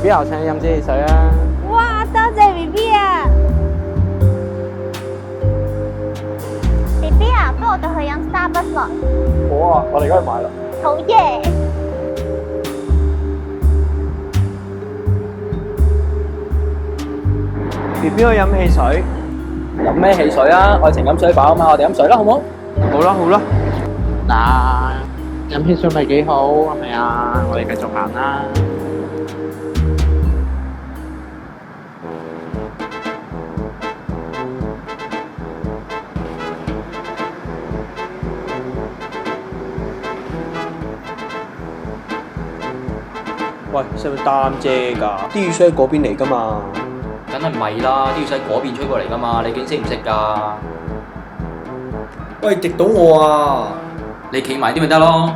B 我請你飲支汽水啊！哇，多謝 B B 啊！B B 啊，不如我哋去飲 Starbucks 咯。好啊，我哋而家去買啦。好耶！B B 我飲汽水。飲咩汽水啊？愛情飲水飽啊嘛，我哋飲水啦，好唔好？好啦好啦，嗱，飲汽水咪幾好，係咪啊？我哋繼續行啦。喂，使唔使擔遮㗎？啲雨水喺嗰邊嚟㗎嘛？梗係唔係啦，啲雨水嗰邊吹過嚟㗎嘛，你究竟識唔識㗎？喂，滴到我啊！你企埋啲咪得咯。